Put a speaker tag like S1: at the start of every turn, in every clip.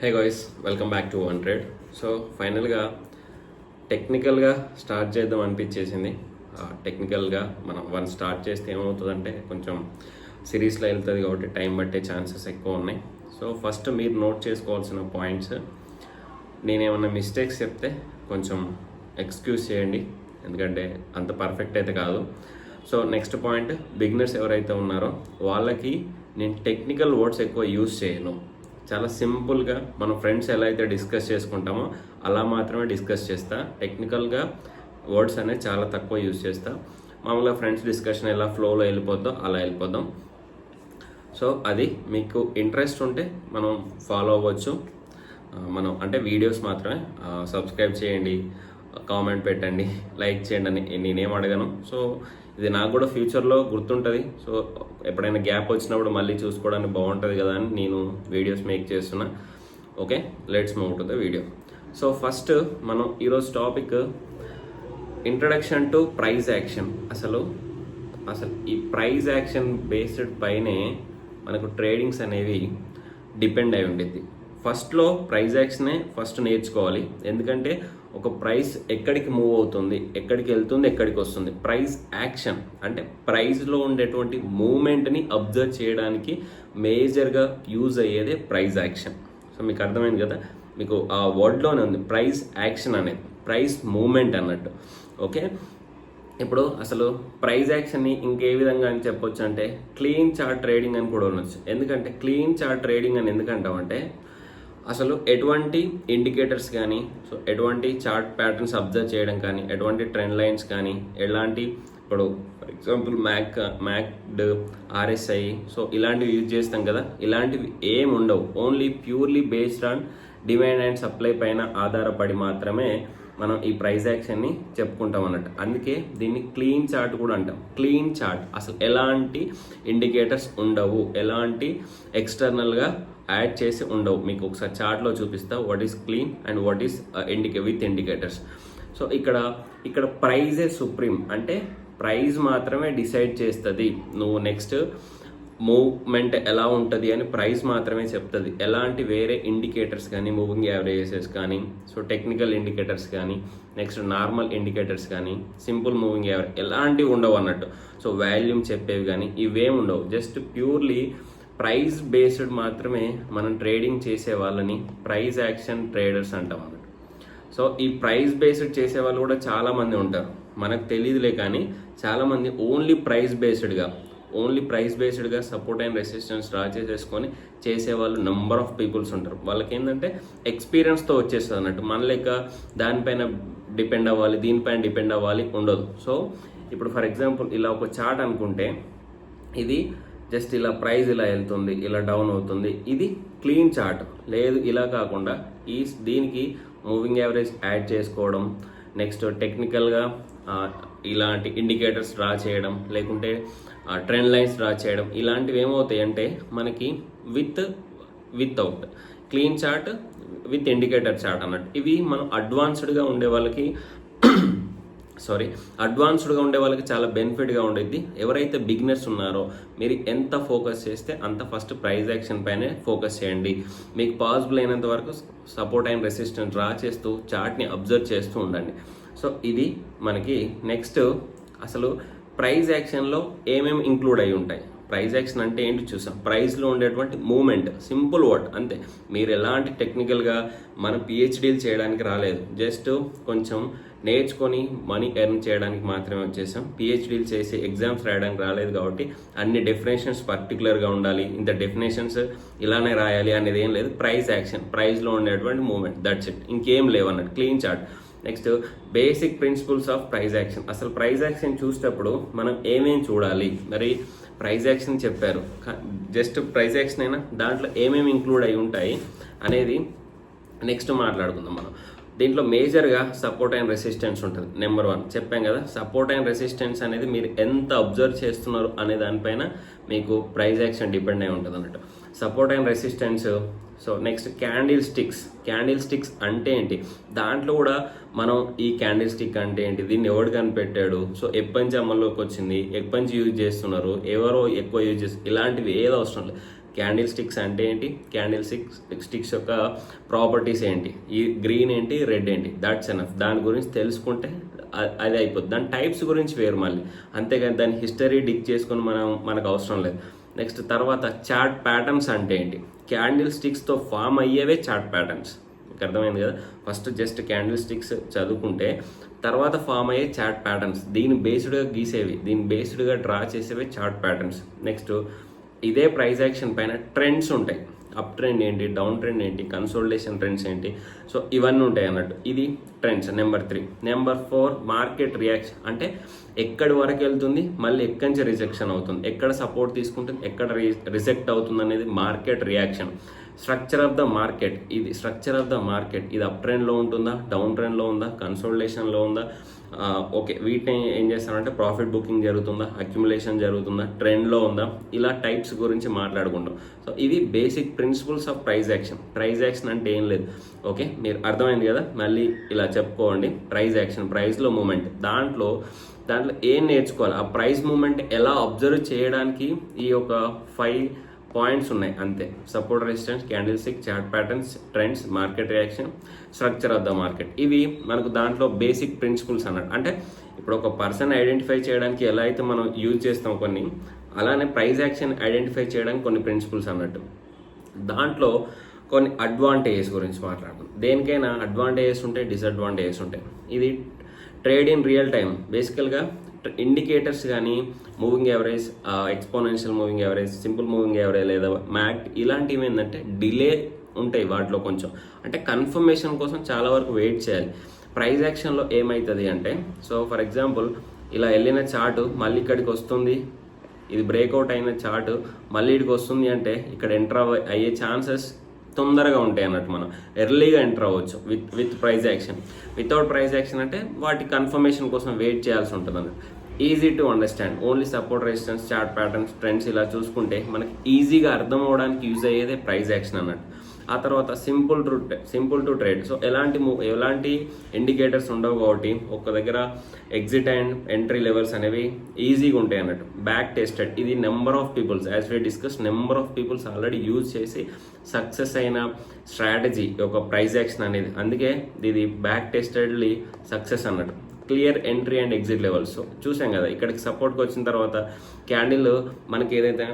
S1: Hey guys, welcome back to one trade. So ఫైనల్గా టెక్నికల్గా start చేద్దాం అనిపించేసింది. టెక్నికల్గా మనం స్టార్ట్ చేస్తే ఏమవుతుందంటే కొంచెం సిరీస్లో వెళ్తుంది కాబట్టి టైం పట్టే ఛాన్సెస్ ఎక్కువ ఉన్నాయి. సో ఫస్ట్ మీరు నోట్ చేసుకోవాల్సిన పాయింట్స్, నేనేమన్నా మిస్టేక్స్ చెప్తే కొంచెం ఎక్స్క్యూజ్ చేయండి, ఎందుకంటే అంత పర్ఫెక్ట్ అయితే కాదు. సో నెక్స్ట్ పాయింట్, బిగినర్స్ ఎవరైతే ఉన్నారో వాళ్ళకి నేను టెక్నికల్ వర్డ్స్ ఎక్కువ యూజ్ చేయను. చాలా సింపుల్గా మన ఫ్రెండ్స్ ఎలా అయితే డిస్కస్ చేసుకుంటామో అలా మాత్రమే డిస్కస్ చేస్తా. టెక్నికల్గా వర్డ్స్ అనేది చాలా తక్కువ యూజ్ చేస్తా. మామూలుగా ఫ్రెండ్స్ డిస్కషన్ ఎలా ఫ్లోలో వెళ్ళిపోద్దో అలా వెళ్ళిపోదాం. సో అది మీకు ఇంట్రెస్ట్ ఉంటే మనం ఫాలో అవ్వచ్చు. మనం అంటే వీడియోస్ మాత్రమే. సబ్స్క్రైబ్ చేయండి, కామెంట్ పెట్టండి, లైక్ చేయండి అని నేనేం అడగను. సో ఇది నాకు కూడా ఫ్యూచర్లో గుర్తుంటుంది. సో ఎప్పుడైనా గ్యాప్ వచ్చినప్పుడు మళ్ళీ చూసుకోవడానికి బాగుంటుంది కదా అని నేను వీడియోస్ మేక్ చేస్తున్నా. Okay, let's move to the video. So first మనం ఈరోజు topic introduction to price action. అసలు ఈ ప్రైస్ యాక్షన్ బేస్డ్ పైనే మనకు ట్రేడింగ్స్ అనేవి డిపెండ్ అయి ఉంటుంది. ఫస్ట్లో ప్రైస్ యాక్షనే ఫస్ట్ నేర్చుకోవాలి, ఎందుకంటే ఒక ప్రైస్ ఎక్కడికి మూవ్ అవుతుంది, ఎక్కడికి వెళ్తుంది, ఎక్కడికి వస్తుంది. ప్రైస్ యాక్షన్ అంటే ప్రైస్లో ఉండేటువంటి మూమెంట్ని అబ్జర్వ్ చేయడానికి మేజర్గా యూజ్ అయ్యేదే ప్రైస్ యాక్షన్. సో మీకు అర్థమైంది కదా, మీకు ఆ వర్డ్లోనే ఉంది ప్రైస్ యాక్షన్ అనేది, ప్రైస్ మూమెంట్ అన్నట్టు. ఓకే, ఇప్పుడు అసలు ప్రైస్ యాక్షన్ని ఇంకే విధంగా అని చెప్పొచ్చు అంటే క్లీన్ చార్ట్ ట్రేడింగ్ అని కూడా ఉండొచ్చు. ఎందుకంటే క్లీన్ చార్ట్ ట్రేడింగ్ అని ఎందుకంటామంటే అసలు ఎటువంటి ఇండికేటర్స్ కానీ, సో ఎటువంటి చార్ట్ ప్యాటర్న్స్ అబ్జర్వ్ చేయడం కానీ, ఎటువంటి ట్రెండ్ లైన్స్ కానీ, ఎలాంటి ఇప్పుడు ఫర్ ఎగ్జాంపుల్ మ్యాక్డ్ ఆర్ఎస్ఐ, సో ఇలాంటివి యూజ్ చేస్తాం కదా, ఇలాంటివి ఏమి ఉండవు. Only purely based on demand and supply పైన ఆధారపడి మాత్రమే మనం ఈ ప్రైస్ యాక్షన్ని చెప్పుకుంటాం అన్నట్టు. అందుకే దీన్ని క్లీన్ చార్ట్ కూడా అంటాం. క్లీన్ చార్ట్ అసలు ఎలాంటి ఇండికేటర్స్ ఉండవు, ఎలాంటి ఎక్స్టర్నల్గా యాడ్ చేసి ఉండవు. మీకు ఒకసారి చార్ట్లో చూపిస్తా what is clean and what is with indicators. So ఇక్కడ ప్రైజే సుప్రీం, అంటే ప్రైజ్ మాత్రమే డిసైడ్ చేస్తుంది నువ్వు నెక్స్ట్ మూవ్మెంట్ ఎలా ఉంటుంది అని ప్రైస్ మాత్రమే చెప్తుంది. ఎలాంటి వేరే ఇండికేటర్స్ కానీ, మూవింగ్ యావరేజెస్ కానీ, సో టెక్నికల్ ఇండికేటర్స్ కానీ, నెక్స్ట్ నార్మల్ ఇండికేటర్స్ కానీ, సింపుల్ మూవింగ్ యావరేజ్ ఎలాంటివి ఉండవు అన్నట్టు. సో వాల్యూమ్ చెప్పేవి కానీ ఇవేమి ఉండవు. జస్ట్ ప్యూర్లీ ప్రైస్ బేస్డ్ మాత్రమే మనం ట్రేడింగ్ చేసే వాళ్ళని ప్రైస్ యాక్షన్ ట్రేడర్స్ అంటాం అన్నట్టు. సో ఈ ప్రైస్ బేస్డ్ చేసే వాళ్ళు కూడా చాలామంది ఉంటారు, మనకు తెలియదులే, కానీ చాలామంది ఓన్లీ ప్రైస్ బేస్డ్గా సపోర్ట్ అండ్ రెసిస్టెన్స్ డ్రా చేసేసుకొని చేసేవాళ్ళు నెంబర్ ఆఫ్ పీపుల్స్ ఉంటారు. వాళ్ళకి ఏంటంటే ఎక్స్పీరియన్స్తో వచ్చేస్తుంది అన్నట్టు. మన లెక్క దానిపైన డిపెండ్ అవ్వాలి, దీనిపైన డిపెండ్ అవ్వాలి ఉండదు. సో ఇప్పుడు ఫర్ ఎగ్జాంపుల్ ఇలా ఒక చార్ట్ అనుకుంటే, ఇది జస్ట్ ఇలా ప్రైస్ ఇలా వెళ్తుంది, ఇలా డౌన్ అవుతుంది, ఇది క్లీన్ చార్ట్. లేదు ఇలా కాకుండా దీనికి మూవింగ్ యావరేజ్ యాడ్ చేసుకోవడం, నెక్స్ట్ టెక్నికల్గా ఇలాంటి ఇండికేటర్స్ డ్రా చేయడం, లేకుంటే ట్రెండ్ లైన్స్ డ్రా చేయడం, ఇలాంటివి ఏమవుతాయి అంటే మనకి without clean chart with indicator chart అన్నట్టు. ఇవి మనం అడ్వాన్స్డ్గా ఉండే వాళ్ళకి చాలా బెనిఫిట్గా ఉండేది. ఎవరైతే బిగినర్స్ ఉన్నారో మీరు ఎంత ఫోకస్ చేస్తే అంత ఫస్ట్ ప్రైస్ యాక్షన్ పైనే ఫోకస్ చేయండి. మీకు పాసిబుల్ అయినంత వరకు సపోర్ట్ అండ్ రెసిస్టెన్స్ డ్రా చేస్తూ చార్ట్ని అబ్జర్వ్ చేస్తూ ఉండండి. సో ఇది మనకి నెక్స్ట్. అసలు ప్రైస్ యాక్షన్లో ఏమేమి ఇంక్లూడ్ అయి ఉంటాయి, ప్రైస్ యాక్షన్ అంటే ఏంటి చూసాం. ప్రైస్లో ఉండేటువంటి మూమెంట్, సింపుల్ వర్డ్ అంతే. మీరు ఎలాంటి టెక్నికల్గా మన పిహెచ్డీలు చేయడానికి రాలేదు, జస్ట్ కొంచెం నేర్చుకొని మనీ ఎర్న్ చేయడానికి మాత్రమే వచ్చేసాం. పిహెచ్డీలు చేసి ఎగ్జామ్స్ రాయడానికి రాలేదు కాబట్టి అన్ని డెఫినేషన్స్ పర్టికులర్గా ఉండాలి, ఇంత డెఫినేషన్స్ ఇలానే రాయాలి అనేది ఏం లేదు. ప్రైస్ యాక్షన్, ప్రైస్లో ఉండేటువంటి మూమెంట్, దట్స్ ఇట్, ఇంకేం లేవు అన్నట్టు. Clean chart. Next basic principles of price action. అసలు ప్రైస్ యాక్షన్ చూసేటప్పుడు మనం ఏమేమి చూడాలి, మరి ప్రైస్ యాక్షన్ చెప్పారు, జస్ట్ ప్రైస్ యాక్షన్ అయినా దాంట్లో ఏమేమి ఇంక్లూడ్ అయి ఉంటాయి అనేది నెక్స్ట్ మాట్లాడుకుందాం మనం. దీంట్లో మేజర్గా సపోర్ట్ అండ్ రెసిస్టెన్స్ ఉంటుంది. నెంబర్ 1 చెప్పాం కదా, సపోర్ట్ అండ్ రెసిస్టెన్స్ అనేది మీరు ఎంత అబ్జర్వ్ చేస్తున్నారు అనే దానిపైన మీకు ప్రైస్ యాక్షన్ డిపెండ్ అయి ఉంటుంది అన్నట్టు. Support and resistance. So next candle sticks అంటే ఏంటి, దాంట్లో కూడా మనం ఈ క్యాండిల్ స్టిక్ అంటే ఏంటి, దీన్ని ఎవడు కనిపెట్టాడు, సో ఎప్పటి నుంచి అమల్లోకి వచ్చింది, ఎప్పటి నుంచి యూజ్ చేస్తున్నారు, ఎవరో ఎక్కువ యూజ్ చేస్తారు, ఇలాంటివి ఏదో అవసరం లేదు. క్యాండిల్ స్టిక్స్ అంటే ఏంటి, క్యాండిల్ స్టిక్స్ యొక్క ప్రాపర్టీస్ ఏంటి, ఈ గ్రీన్ ఏంటి, రెడ్ ఏంటి, దాట్స్ ఎనఫ్. దాని గురించి తెలుసుకుంటే అది అయిపోద్ది. దాని టైప్స్ గురించి వేరు మళ్ళీ, అంతేగాని దాని హిస్టరీ డిక్ చేసుకొని మనకు అవసరం లేదు. నెక్స్ట్ తర్వాత చార్ట్ ప్యాటర్న్స్ అంటే ఏంటి, క్యాండిల్ స్టిక్స్తో ఫామ్ అయ్యేవే చార్ట్ ప్యాటర్న్స్. మీకు అర్థమైంది కదా. ఫస్ట్ జస్ట్ క్యాండిల్ స్టిక్స్ చదువుకుంటే తర్వాత ఫామ్ అయ్యే చార్ట్ ప్యాటర్న్స్, దీని బేస్డ్గా గీసేవి, దీని బేస్డ్గా డ్రా చేసేవి చార్ట్ ప్యాటర్న్స్. నెక్స్ట్ ఇదే ప్రైస్ యాక్షన్ పైన ట్రెండ్స్ ఉంటాయి. అప్ ట్రెండ్ ఏంటి, డౌన్ ట్రెండ్ ఏంటి, కన్సోలిడేషన్ ట్రెండ్స్ ఏంటి, సో ఇవన్నీ ఉంటాయి అన్నట్టు. ఇది trends. Number 3. Number 4 market reaction అంటే ఎక్కడి వరకు వెళ్తుంది, మళ్ళీ ఎక్కడి నుంచి రిజెక్షన్ అవుతుంది, ఎక్కడ సపోర్ట్ తీసుకుంటుంది, ఎక్కడ రిజెక్ట్ అవుతుంది అనేది market reaction. Structure of the market, ఇది స్ట్రక్చర్ ఆఫ్ ద మార్కెట్, ఇది అప్ ట్రెండ్లో ఉంటుందా, డౌన్ ట్రెండ్లో ఉందా, కన్సోలిడేషన్లో ఉందా, ఓకే వీటిని ఏం చేస్తామంటే ప్రాఫిట్ బుకింగ్ జరుగుతుందా, అక్యుములేషన్ జరుగుతుందా, ట్రెండ్లో ఉందా, ఇలా టైప్స్ గురించి మాట్లాడుకుంటాం. సో ఇవి basic principles of price action. Price action అంటే ఏం లేదు, ఓకే మీరు అర్థమైంది కదా. మళ్ళీ ఇలా చెప్పుకోండి, ప్రైస్ యాక్షన్, ప్రైస్లో మూమెంట్. దాంట్లో ఏం నేర్చుకోవాలి, ఆ ప్రైస్ మూమెంట్ ఎలా అబ్జర్వ్ చేయడానికి ఈ యొక్క 5 పాయింట్స్ ఉన్నాయి అంతే. Support, resistance, candle stick, chart patterns, trends, market reaction, structure of the market. ఇవి మనకు దాంట్లో బేసిక్ ప్రిన్సిపల్స్ అన్నట్టు. అంటే ఇప్పుడు ఒక పర్సన్ ఐడెంటిఫై చేయడానికి ఎలా అయితే మనం యూజ్ చేస్తాం కొన్ని, అలానే ప్రైస్ యాక్షన్ ఐడెంటిఫై చేయడానికి కొన్ని ప్రిన్సిపల్స్ అన్నట్టు. దాంట్లో కొన్ని అడ్వాంటేజెస్ గురించి మాట్లాడుతాం. దేనికైనా అడ్వాంటేజెస్ ఉంటాయి, డిసడ్వాంటేజెస్ ఉంటాయి. ఇది ట్రేడ్ ఇన్ రియల్ టైం. బేసికల్గా ఇండికేటర్స్ కానీ moving average, exponential moving average, simple moving average లేదా మ్యాక్ట్, ఇలాంటివి ఏంటంటే డిలే ఉంటాయి వాటిలో కొంచెం. అంటే కన్ఫర్మేషన్ కోసం చాలా వరకు వెయిట్ చేయాలి. ప్రైస్ యాక్షన్లో ఏమవుతుంది అంటే, సో ఫర్ ఎగ్జాంపుల్ ఇలా వెళ్ళిన చార్టు మళ్ళీ ఇక్కడికి వస్తుంది, ఇది బ్రేక్అవుట్ అయిన చార్టు మళ్ళీ ఇక్కడికి వస్తుంది అంటే ఇక్కడ ఎంటర్ అయ్యే ఛాన్సెస్ తొందరగా ఉంటాయి అన్నట్టు. మనం ఎర్లీగా ఎంటర్ అవ్వచ్చు with price action. Without price action అంటే వాటి కన్ఫర్మేషన్ కోసం వెయిట్ చేయాల్సి ఉంటుంది అన్నట్టు. Easy to understand, only support, resistance, chart patterns, trends ఇలా చూసుకుంటే మనకి ఈజీగా అర్థం అవ్వడానికి యూజ్ అయ్యేదే ప్రైస్ యాక్షన్ అన్నట్టు. ఆ తర్వాత సింపుల్ టు ట్రేడ్. సో ఎలాంటి ఇండికేటర్స్ ఉండవు కాబట్టి ఒక దగ్గర ఎగ్జిట్ అండ్ ఎంట్రీ లెవెల్స్ అనేవి ఈజీగా ఉంటాయి అన్నట్టు. బ్యాక్ టెస్టెడ్, ఇది number of peoples, as we discuss, number of peoples already use చేసి సక్సెస్ అయిన స్ట్రాటజీ ఒక ప్రైస్ యాక్షన్ అనేది. అందుకే ఇది బ్యాక్ టెస్టెడ్లీ సక్సెస్ అన్నట్టు. Clear entry and exit levels. So చూసాం కదా, ఇక్కడికి సపోర్ట్కి వచ్చిన తర్వాత క్యాండిల్ మనకి ఏదైతే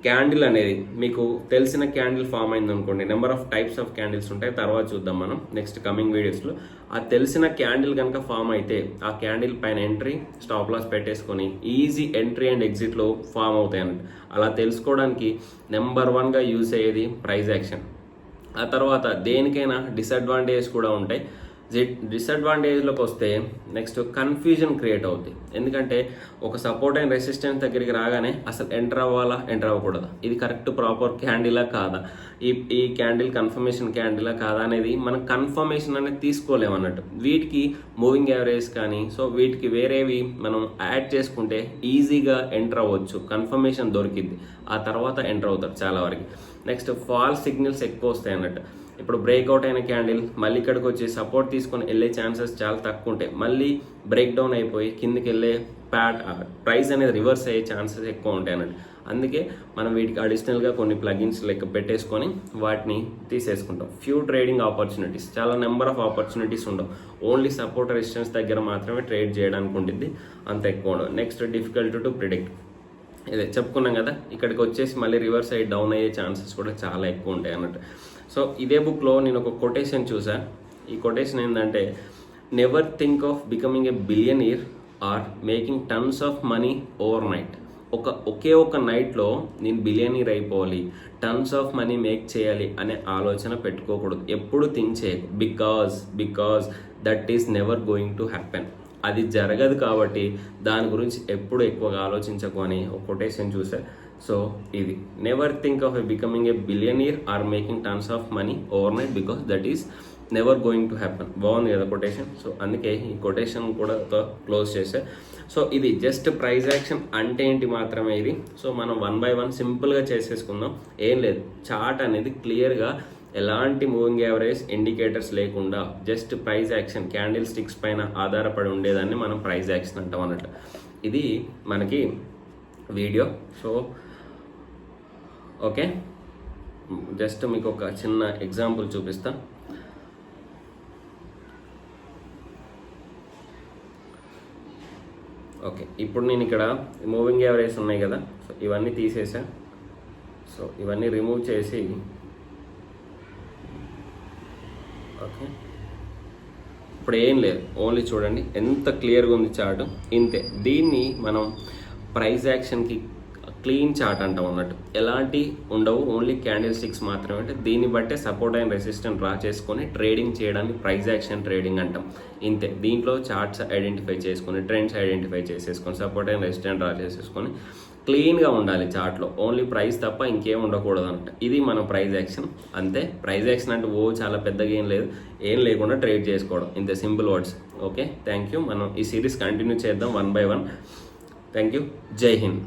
S1: క్యాండిల్ అనేది మీకు తెలిసిన క్యాండిల్ ఫామ్ అయింది అనుకోండి, number of types of candles ఉంటాయి, తర్వాత చూద్దాం మనం నెక్స్ట్ కమింగ్ వీడియోస్లో. ఆ తెలిసిన క్యాండిల్ కనుక ఫామ్ అయితే ఆ క్యాండిల్ పైన ఎంట్రీ, స్టాప్ లాస్ పెట్టేసుకొని ఈజీ ఎంట్రీ అండ్ ఎగ్జిట్లో ఫామ్ అవుతాయి అన్నట్టు. అలా తెలుసుకోవడానికి నెంబర్ 1గా యూజ్ అయ్యేది ప్రైస్ యాక్షన్. ఆ తర్వాత దేనికైనా డిసడ్వాంటేజెస్ కూడా ఉంటాయి. డిసడ్వాంటేజ్లోకి వస్తే నెక్స్ట్ కన్ఫ్యూజన్ క్రియేట్ అవుతుంది. ఎందుకంటే ఒక సపోర్ట్ అండ్ రెసిస్టెన్స్ దగ్గరికి రాగానే అసలు ఎంటర్ అవ్వాలా, ఎంటర్ అవ్వకూడదా, ఇది కరెక్ట్ ప్రాపర్ క్యాండిలా కాదా, ఈ క్యాండిల్ కన్ఫర్మేషన్ క్యాండిలా కాదా అనేది మనం కన్ఫర్మేషన్ అనేది తీసుకోలేము అన్నట్టు. వీటికి మూవింగ్ యావరేజ్ కానీ, సో వీటికి వేరేవి మనం యాడ్ చేసుకుంటే ఈజీగా ఎంటర్ అవ్వచ్చు, కన్ఫర్మేషన్ దొరికింది, ఆ తర్వాత ఎంటర్ అవుతారు చాలా వరకు. నెక్స్ట్ ఫాల్స్ సిగ్నల్స్ ఎక్కువ వస్తాయి అన్నట్టు. ఇప్పుడు బ్రేక్అవుట్ అయిన క్యాండిల్ మళ్ళీ ఇక్కడికి వచ్చి సపోర్ట్ తీసుకొని వెళ్ళే ఛాన్సెస్ చాలా తక్కువ ఉంటాయి. మళ్ళీ బ్రేక్ డౌన్ అయిపోయి కిందికి వెళ్ళే ప్రైస్ అనేది రివర్స్ అయ్యే ఛాన్సెస్ ఎక్కువ ఉంటాయి అన్నట్టు. అందుకే మనం వీటికి అడిషనల్గా కొన్ని ప్లగిన్స్ లెక్క పెట్టేసుకొని వాటిని తీసేసుకుంటాం. ఫ్యూ ట్రేడింగ్ ఆపర్చునిటీస్, చాలా నెంబర్ ఆఫ్ ఆపర్చునిటీస్ ఉండవు. ఓన్లీ సపోర్ట్ రెసిస్టెన్స్ దగ్గర మాత్రమే ట్రేడ్ చేయడానికి ఉంటుంది, అంత ఎక్కువ ఉండవు. నెక్స్ట్ డిఫికల్ట్ టు ప్రిడిక్ట్, ఇదే చెప్పుకున్నాం కదా, ఇక్కడికి వచ్చేసి మళ్ళీ రివర్స్ అయ్యి డౌన్ అయ్యే ఛాన్సెస్ కూడా చాలా ఎక్కువ ఉంటాయి అన్నట్టు. సో ఇదే బుక్లో నేను ఒక కొటేషన్ చూసాను. ఈ కొటేషన్ ఏంటంటే, never think of becoming a billionaire or making tons of money overnight. ఒకే ఒక నైట్లో నేను బిలియనీర్ అయిపోవాలి, టన్స్ ఆఫ్ మనీ మేక్ చేయాలి అనే ఆలోచన పెట్టుకోకూడదు. ఎప్పుడు థింక్ చేయకు, because that is never going to happen. అది జరగదు కాబట్టి దాని గురించి ఎప్పుడు ఎక్కువగా ఆలోచించకు అని ఒక కొటేషన్ చూసా. సో ఇది never think of becoming a billionaire or making tons of money overnight because that is never going to happen. బాగుంది కదా కొటేషన్. సో అందుకే ఈ కొటేషన్ కూడా క్లోజ్ చేసా. సో ఇది జస్ట్ ప్రైస్ యాక్షన్ అంటే ఏంటి మాత్రమే ఇది. సో మనం 1 by 1 సింపుల్గా చేసేసుకుందాం. ఏం లేదు, చార్ట్ అనేది క్లియర్గా ఎలాంటి మూవింగ్ యావరేజ్ ఇండికేటర్స్ లేకుండా just price action candle sticks పైన ఆధారపడి ఉండేదాన్ని మనం ప్రైస్ యాక్షన్ అంటాం అన్నట్టు. ఇది మనకి వీడియో. సో ఓకే, జస్ట్ మీకు ఒక చిన్న ఎగ్జాంపుల్ చూపిస్తా. ఓకే, ఇప్పుడు నేను ఇక్కడ మూవింగ్ యావరేజ్ ఉన్నాయి కదా, సో ఇవన్నీ తీసేసా. సో ఇవన్నీ రిమూవ్ చేసి, ఓకే ఇప్పుడు ఏం లేదు, ఓన్లీ చూడండి ఎంత క్లియర్గా ఉంది చార్ట్, ఇంతే. దీన్ని మనం ప్రైస్ యాక్షన్కి క్లీన్ చార్ట్ అంటాం అన్నట్టు, ఎలాంటి ఉండవు, ఓన్లీ క్యాండిల్ స్టిక్స్ మాత్రమే. అంటే దీన్ని బట్టే సపోర్ట్ అండ్ రెసిస్టెంట్ డ్రా చేసుకొని ట్రేడింగ్ చేయడానికి ప్రైస్ యాక్షన్ ట్రేడింగ్ అంటాం, ఇంతే. దీంట్లో చార్ట్స్ ఐడెంటిఫై చేసుకొని, ట్రెండ్స్ ఐడెంటిఫై చేసేసుకొని, సపోర్ట్ అండ్ రెసిస్టెంట్ డ్రా చేసేసుకొని క్లీన్గా ఉండాలి చార్ట్లో, ఓన్లీ ప్రైస్ తప్ప ఇంకేం ఉండకూడదు అనమాట. ఇది మన ప్రైస్ యాక్షన్, అంతే. ప్రైస్ యాక్షన్ అంటే చాలా పెద్దగా ఏం లేకుండా ట్రేడ్ చేసుకోవడం, ఇంతే, simple words. Okay, thank you. మనం ఈ సిరీస్ కంటిన్యూ చేద్దాం 1 by 1. Thank you. జై హింద్.